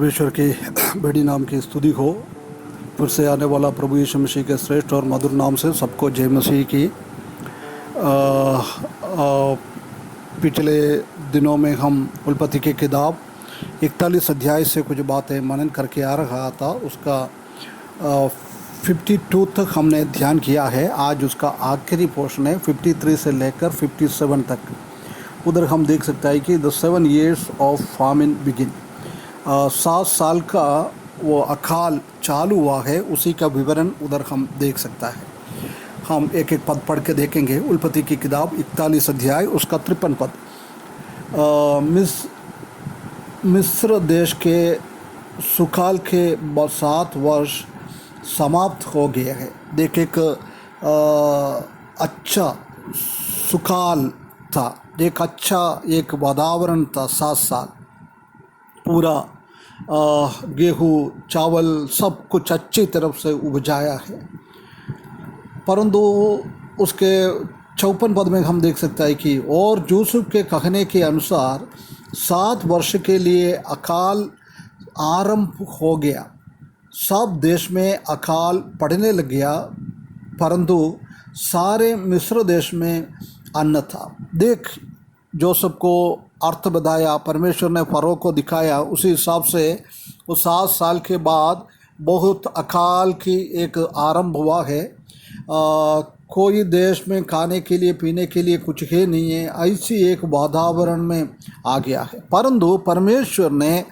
परमेश्वर के बड़ी नाम की स्तुति हो। फिर से आने वाला प्रभु यीशु मसीह के श्रेष्ठ और मधुर नाम से सबको जय मसीह की। पिछले दिनों में हम उल्पत्ति की किताब 41 अध्याय से कुछ बातें मनन करके आ रहा था। उसका 52 तक हमने ध्यान किया है। आज उसका आखिरी पोर्शन है 53 से लेकर 57 तक। उधर हम देख सकते हैं कि द 7 years ऑफ फामिन बिगिन, 7 साल का वो अकाल चालू हुआ है, उसी का विवरण उधर हम देख सकता है। हम एक एक पद पढ़ के देखेंगे। उल्पत्ति की किताब 41 अध्याय उसका 53 पद। मिस्र देश के सुकाल के 7 वर्ष समाप्त हो गए हैं। देख एक अच्छा सुकाल था, एक अच्छा एक वातावरण था। 7 साल पूरा गेहूँ चावल सब कुछ अच्छी तरफ से उपजाया है। परंतु उसके 54 पद में हम देख सकते हैं कि और यूसुफ के कहने के अनुसार 7 वर्ष के लिए अकाल आरंभ हो गया। सब देश में अकाल पड़ने लग गया, परंतु सारे मिस्र देश में अन्न था। देख जोसेफ को अर्थ बताया, परमेश्वर ने फरो को दिखाया, उसी हिसाब से वो 7 साल के बाद बहुत अकाल की एक आरंभ हुआ है। कोई देश में खाने के लिए पीने के लिए कुछ है नहीं है, ऐसी एक वातावरण में आ गया है। परंतु परमेश्वर ने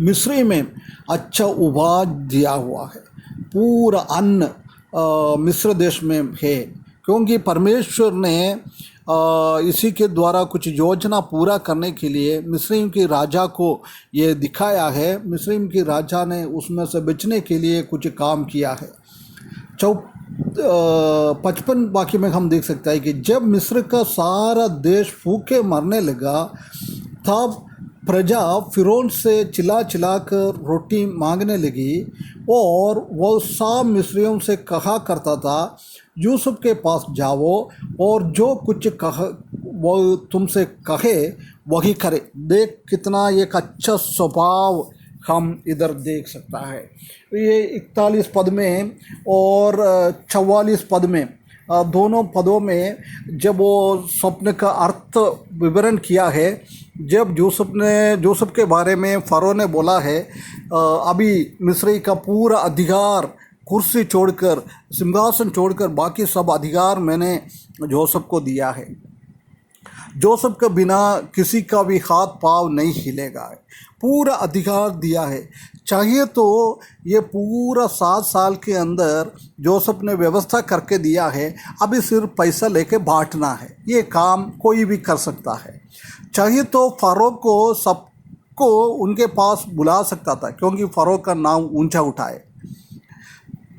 मिस्री में अच्छा उपज दिया हुआ है। पूरा अन्न मिस्र देश में है, क्योंकि परमेश्वर ने इसी के द्वारा कुछ योजना पूरा करने के लिए मिस्रीम के राजा को ये दिखाया है। मिस्रीम के राजा ने उसमें से बचने के लिए कुछ काम किया है। 55 वाक्य में हम देख सकते हैं कि जब मिस्र का सारा देश भूखे मरने लगा, तब प्रजा फिरौन से चिल्ला चिल्ला कर रोटी मांगने लगी, और वह सब मिस्रियों से कहा करता था, यूसुफ के पास जाओ और जो कुछ वो तुमसे कहे वही करे। देख कितना एक अच्छा स्वभाव हम इधर देख सकता है। ये 41 पद में और 44 पद में, दोनों पदों में जब वो स्वप्न का अर्थ विवरण किया है, जब यूसुफ के बारे में फरो ने बोला है, अभी मिस्री का पूरा अधिकार, कुर्सी छोड़कर, सिंहासन छोड़कर बाकी सब अधिकार मैंने जोसेफ को दिया है। जोसेफ के बिना किसी का भी हाथ पाँव नहीं हिलेगा, पूरा अधिकार दिया है। चाहिए तो ये पूरा 7 साल के अंदर जोसेफ ने व्यवस्था करके दिया है, अभी सिर्फ पैसा लेके बांटना है। ये काम कोई भी कर सकता है। चाहिए तो फरो को सबको उनके पास बुला सकता था, क्योंकि फरो का नाम ऊंचा उठाए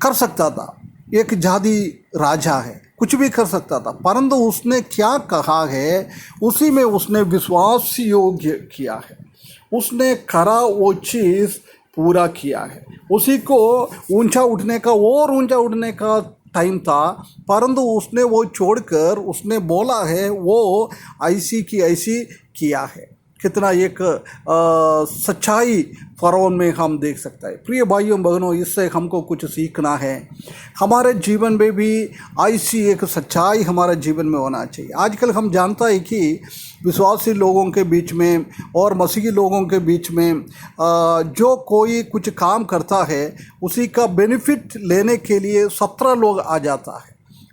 कर सकता था। एक जादी राजा है, कुछ भी कर सकता था। परंतु उसने क्या कहा है, उसी में उसने विश्वास योग्य किया है। उसने करा वो चीज़ पूरा किया है। उसी को ऊंचा उठने का और ऊंचा उठने का टाइम था, परंतु उसने वो छोड़कर उसने बोला है वो ऐसी की ऐसी किया है। कितना एक सच्चाई फरौन में हम देख सकते हैं। प्रिय भाइयों बहनों, इससे हमको कुछ सीखना है। हमारे जीवन में भी ऐसी एक सच्चाई हमारे जीवन में होना चाहिए। आजकल हम जानता है कि विश्वासी लोगों के बीच में और मसीही लोगों के बीच में जो कोई कुछ काम करता है, उसी का बेनिफिट लेने के लिए 17 लोग आ जाता है।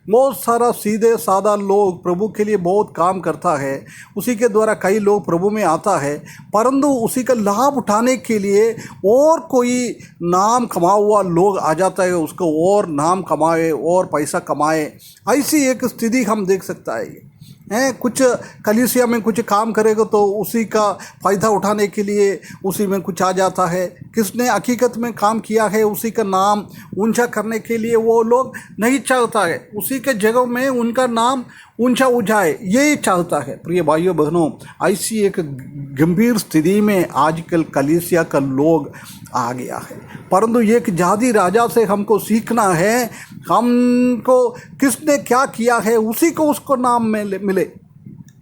बहुत सारा सीधे सादा लोग प्रभु के लिए बहुत काम करता है, उसी के द्वारा कई लोग प्रभु में आता है, परंतु उसी का लाभ उठाने के लिए और कोई नाम कमा हुआ लोग आ जाता है, उसको और नाम कमाए और पैसा कमाए। ऐसी एक स्थिति हम देख सकता है। कुछ कलीसिया में कुछ काम करेगा तो उसी का फ़ायदा उठाने के लिए उसी में कुछ आ जाता है। किसने हकीकत में काम किया है, उसी का नाम ऊंचा करने के लिए वो लोग नहीं चाहता है, उसी के जगह में उनका नाम ऊंचा उठाए, यही चाहता है। प्रिय भाइयों बहनों, ऐसी एक गंभीर स्थिति में आजकल कलीसिया का लोग आ गया है। परंतु एक जादी राजा से हमको सीखना है, हमको किसने क्या किया है उसी को उसको नाम मिले।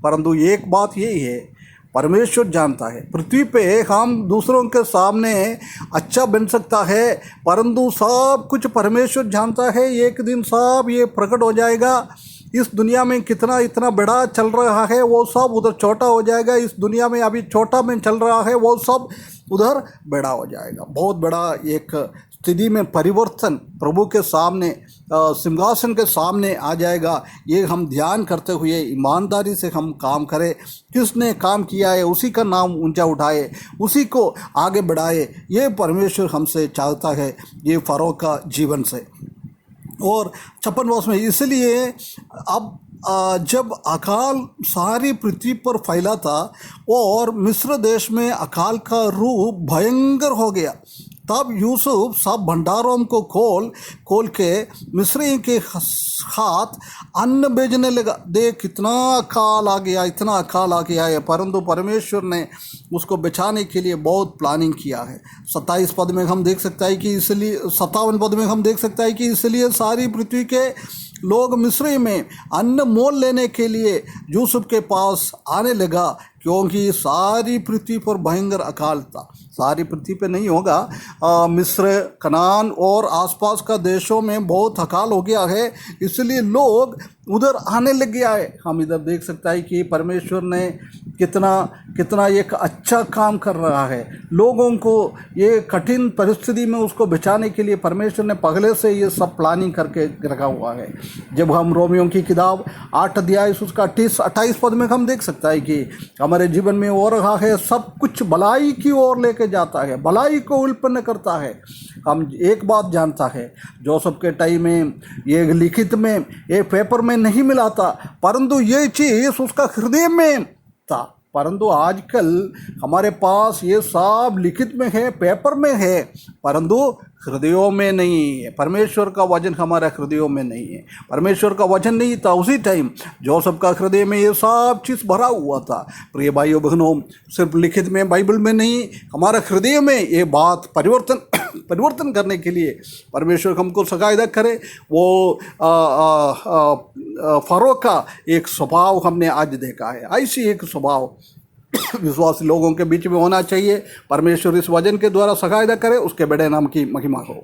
परंतु एक बात यही है, परमेश्वर जानता है। पृथ्वी पे हम दूसरों के सामने अच्छा बन सकता है, परंतु सब कुछ परमेश्वर जानता है। एक दिन सब ये प्रकट हो जाएगा। इस दुनिया में कितना इतना बड़ा चल रहा है वो सब उधर छोटा हो जाएगा। इस दुनिया में अभी छोटा में चल रहा है वो सब उधर बड़ा हो जाएगा। बहुत बड़ा एक स्थिति में परिवर्तन प्रभु के सामने सिंहासन के सामने आ जाएगा। ये हम ध्यान करते हुए ईमानदारी से हम काम करें। किसने काम किया है उसी का नाम ऊंचा उठाए, उसी को आगे बढ़ाए। ये परमेश्वर हमसे चाहता है, ये फरो का जीवन से। और 56 वर्ष में इसलिए अब जब अकाल सारी पृथ्वी पर फैला था और मिस्र देश में अकाल का रूप भयंकर हो गया, तब यूसुफ सब भंडारों को खोल के मिस्री के हाथ अन्न भेजने लगा। देख कितना अकाल आ गया, इतना अकाल आ गया है, परंतु परमेश्वर ने उसको बचाने के लिए बहुत प्लानिंग किया है। 27 पद में हम देख सकते हैं कि इसलिए 57 पद में हम देख सकते हैं कि इसलिए सारी पृथ्वी के लोग मिस्री में अन्न मोल लेने के लिए यूसुफ के पास आने लगा, क्योंकि सारी पृथ्वी पर भयंकर अकाल था। सारी पृथ्वी पे नहीं होगा, मिस्र, कनान और आसपास का देशों में बहुत अकाल हो गया है, इसलिए लोग उधर आने लग गया है। हम इधर देख सकते हैं कि परमेश्वर ने कितना एक अच्छा काम कर रहा है। लोगों को ये कठिन परिस्थिति में उसको बचाने के लिए परमेश्वर ने पहले से ये सब प्लानिंग करके रखा हुआ है। जब हम रोमियो की किताब 8 अध्याय उसका 28 पद में हम देख सकते हैं कि हमारे जीवन में हो रहा है सब कुछ भलाई की ओर लेके जाता है, भलाई को उत्पन्न करता है। हम एक बात जानता है, जोसेफ के टाइम में ये लिखित में ये पेपर में नहीं मिला था, परंतु ये चीज़ उसका हृदय में था। परंतु आजकल हमारे पास ये सब लिखित में है, पेपर में है, परंतु हृदयों में नहीं है। परमेश्वर का वचन हमारे हृदयों में नहीं है। परमेश्वर का वचन नहीं था उसी टाइम जोसेफ का हृदय में ये सब चीज़ भरा हुआ था। प्रिय भाइयों बहनों, सिर्फ लिखित में बाइबल में नहीं, हमारे हृदय में ये बात परिवर्तन करने के लिए परमेश्वर हमको सहायता करे। वो फरो का एक स्वभाव हमने आज देखा है। ऐसी एक स्वभाव विश्वासी लोगों के बीच में होना चाहिए। परमेश्वर इस वचन के द्वारा सहायता करे, उसके बड़े नाम की महिमा हो।